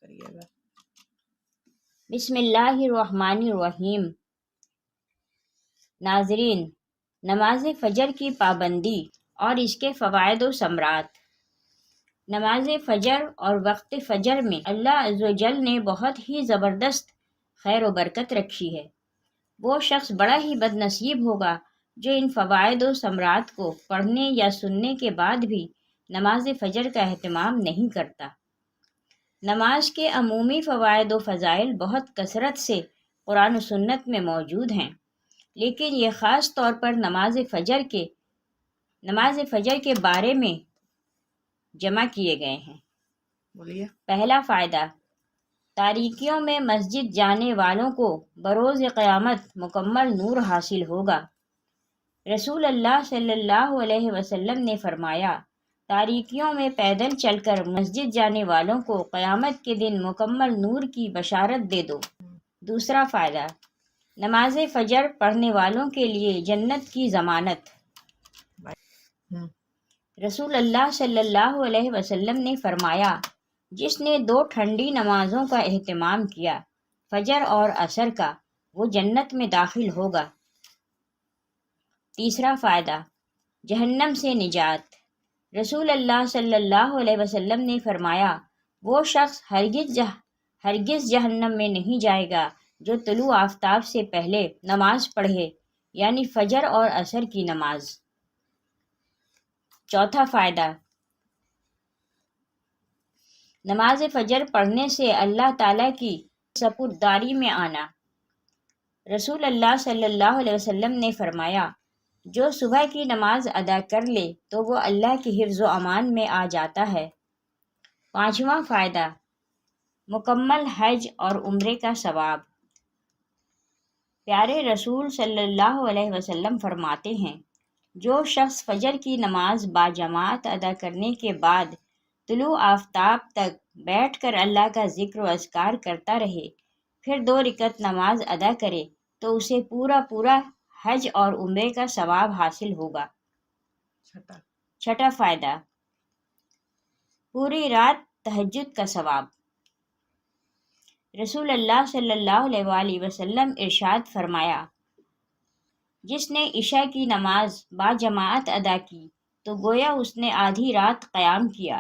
کریے گا۔ بسم اللہ الرحمن الرحیم۔ ناظرین، نماز فجر کی پابندی اور اس کے فوائد و ثمرات۔ نماز فجر اور وقت فجر میں اللہ عز و جل نے بہت ہی زبردست خیر و برکت رکھی ہے۔ وہ شخص بڑا ہی بد نصیب ہوگا جو ان فوائد و ثمرات کو پڑھنے یا سننے کے بعد بھی نماز فجر کا اہتمام نہیں کرتا۔ نماز کے عمومی فوائد و فضائل بہت کثرت سے قرآن و سنت میں موجود ہیں، لیکن یہ خاص طور پر نماز فجر کے بارے میں جمع کیے گئے ہیں۔ بولیے۔ پہلا فائدہ، تاریکیوں میں مسجد جانے والوں کو بروز قیامت مکمل نور حاصل ہوگا۔ رسول اللہ صلی اللہ علیہ وسلم نے فرمایا، تاریکیوں میں پیدل چل کر مسجد جانے والوں کو قیامت کے دن مکمل نور کی بشارت دے دو۔ دوسرا فائدہ، نماز فجر پڑھنے والوں کے لیے جنت کی ضمانت۔ رسول اللہ صلی اللہ علیہ وسلم نے فرمایا، جس نے 2 ٹھنڈی نمازوں کا اہتمام کیا، فجر اور عصر کا، وہ جنت میں داخل ہوگا۔ تیسرا فائدہ، جہنم سے نجات۔ رسول اللہ صلی اللہ علیہ وسلم نے فرمایا، وہ شخص ہرگز جہنم میں نہیں جائے گا جو طلوع آفتاب سے پہلے نماز پڑھے، یعنی فجر اور عصر کی نماز۔ چوتھا فائدہ، نماز فجر پڑھنے سے اللہ تعالیٰ کی سپرداری میں آنا۔ رسول اللہ صلی اللہ علیہ وسلم نے فرمایا، جو صبح کی نماز ادا کر لے تو وہ اللہ کی حفظ و امان میں آ جاتا ہے۔ پانچواں فائدہ، مکمل حج اور عمرے کا ثواب۔ پیارے رسول صلی اللہ علیہ وسلم فرماتے ہیں، جو شخص فجر کی نماز باجماعت ادا کرنے کے بعد طلوع آفتاب تک بیٹھ کر اللہ کا ذکر و اذکار کرتا رہے، پھر 2 رکعت نماز ادا کرے تو اسے پورا حج اور عمرے کا ثواب حاصل ہوگا۔ چھٹا فائدہ، پوری رات تہجد کا ثواب۔ رسول اللہ صلی اللہ علیہ وآلہ وسلم ارشاد فرمایا، جس نے عشاء کی نماز باجماعت ادا کی تو گویا اس نے آدھی رات قیام کیا،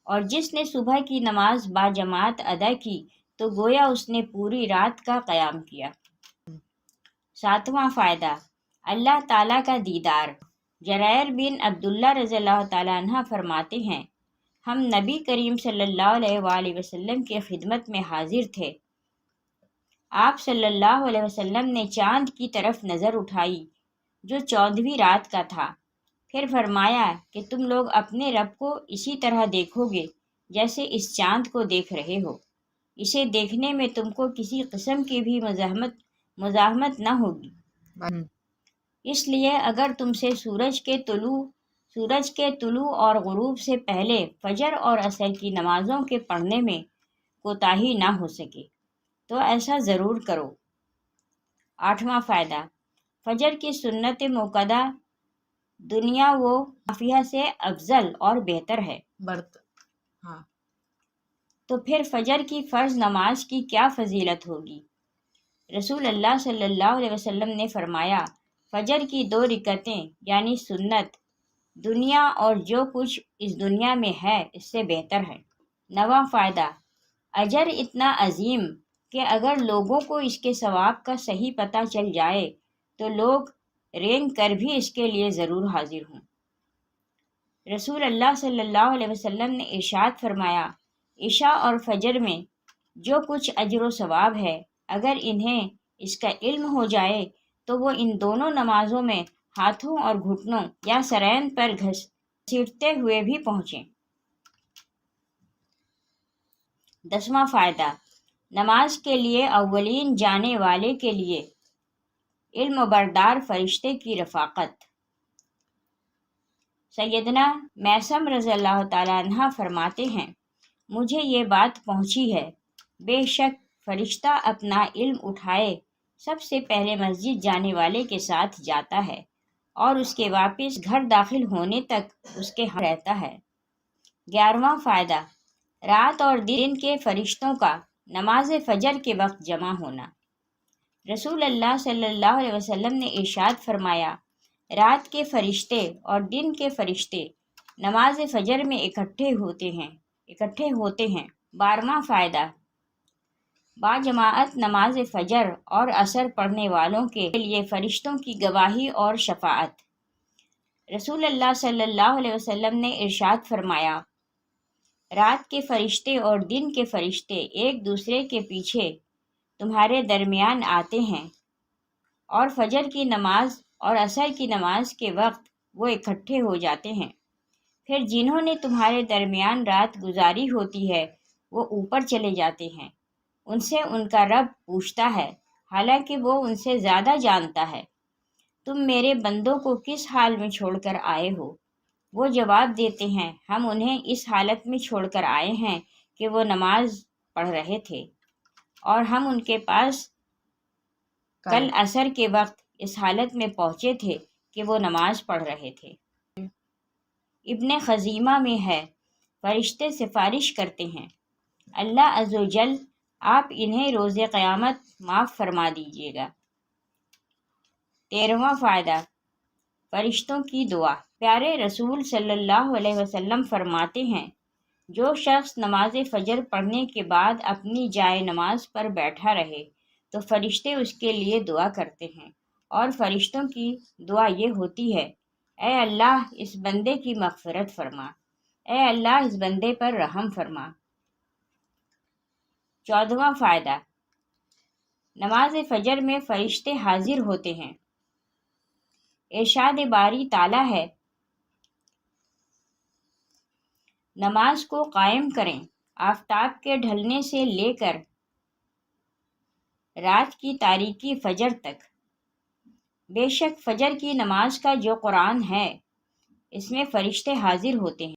اور جس نے صبح کی نماز باجماعت ادا کی تو گویا اس نے پوری رات کا قیام کیا۔ ساتواں فائدہ، اللہ تعالیٰ کا دیدار۔ جریر بن عبداللہ رضی اللہ تعالیٰ عنہ فرماتے ہیں، ہم نبی کریم صلی اللہ علیہ وآلہ وسلم کی خدمت میں حاضر تھے۔ آپ صلی اللہ علیہ وسلم نے چاند کی طرف نظر اٹھائی جو 14ویں رات کا تھا، پھر فرمایا کہ تم لوگ اپنے رب کو اسی طرح دیکھو گے جیسے اس چاند کو دیکھ رہے ہو۔ اسے دیکھنے میں تم کو کسی قسم کی بھی مزاحمت نہ ہوگی، اس لیے اگر تم سے سورج کے طلوع اور غروب سے پہلے فجر اور عصر کی نمازوں کے پڑھنے میں کوتاہی نہ ہو سکے تو ایسا ضرور کرو۔ آٹھواں فائدہ، فجر کی سنت موقدہ دنیا و عافیہ سے افضل اور بہتر ہے۔ تو پھر فجر کی فرض نماز کی کیا فضیلت ہوگی؟ رسول اللہ صلی اللہ علیہ وسلم نے فرمایا، فجر کی 2 رکعتیں یعنی سنت دنیا اور جو کچھ اس دنیا میں ہے اس سے بہتر ہے۔ 9واں فائدہ، اجر اتنا عظیم کہ اگر لوگوں کو اس کے ثواب کا صحیح پتہ چل جائے تو لوگ رینگ کر بھی اس کے لیے ضرور حاضر ہوں۔ رسول اللہ صلی اللہ علیہ وسلم نے ارشاد فرمایا، عشاء اور فجر میں جو کچھ اجر و ثواب ہے، اگر انہیں اس کا علم ہو جائے تو وہ ان دونوں نمازوں میں ہاتھوں اور گھٹنوں یا سرین پر گھسیٹتے ہوئے بھی پہنچیں۔ 10واں فائدہ، نماز کے لیے اولین جانے والے کے لیے علم بردار فرشتے کی رفاقت۔ سیدنا میثم رضی اللہ تعالیٰ عنہ فرماتے ہیں، مجھے یہ بات پہنچی ہے، بے شک فرشتہ اپنا علم اٹھائے سب سے پہلے مسجد جانے والے کے ساتھ جاتا ہے اور اس کے واپس گھر داخل ہونے تک اس کے ہاں رہتا ہے۔ 11واں فائدہ، رات اور دن کے فرشتوں کا نماز فجر کے وقت جمع ہونا۔ رسول اللہ صلی اللہ علیہ وسلم نے ارشاد فرمایا، رات کے فرشتے اور دن کے فرشتے نماز فجر میں اکٹھے ہوتے ہیں۔ 12واں فائدہ، باجماعت نماز فجر اور عصر پڑھنے والوں کے لیے فرشتوں کی گواہی اور شفاعت۔ رسول اللہ صلی اللہ علیہ وسلم نے ارشاد فرمایا، رات کے فرشتے اور دن کے فرشتے ایک دوسرے کے پیچھے تمہارے درمیان آتے ہیں، اور فجر کی نماز اور عصر کی نماز کے وقت وہ اکٹھے ہو جاتے ہیں۔ پھر جنہوں نے تمہارے درمیان رات گزاری ہوتی ہے وہ اوپر چلے جاتے ہیں، ان سے ان کا رب پوچھتا ہے، حالانکہ وہ ان سے زیادہ جانتا ہے، تم میرے بندوں کو کس حال میں چھوڑ کر آئے ہو؟ وہ جواب دیتے ہیں، ہم انہیں اس حالت میں چھوڑ کر آئے ہیں کہ وہ نماز پڑھ رہے تھے، اور ہم ان کے پاس کل عصر کے وقت اس حالت میں پہنچے تھے کہ وہ نماز پڑھ رہے تھے۔ ابن خزیمہ میں ہے، فرشتے سفارش کرتے ہیں، اللہ عز و جل آپ انہیں روز قیامت معاف فرما دیجیے گا۔ 13واں فائدہ، فرشتوں کی دعا۔ پیارے رسول صلی اللہ علیہ وسلم فرماتے ہیں، جو شخص نماز فجر پڑھنے کے بعد اپنی جائے نماز پر بیٹھا رہے تو فرشتے اس کے لیے دعا کرتے ہیں، اور فرشتوں کی دعا یہ ہوتی ہے، اے اللہ اس بندے کی مغفرت فرما، اے اللہ اس بندے پر رحم فرما۔ 14واں فائدہ، نماز فجر میں فرشتے حاضر ہوتے ہیں۔ ارشاد باری تعالیٰ ہے، نماز کو قائم کریں آفتاب کے ڈھلنے سے لے کر رات کی تاریکی فجر تک۔ بے شک فجر کی نماز کا جو قرآن ہے اس میں فرشتے حاضر ہوتے ہیں۔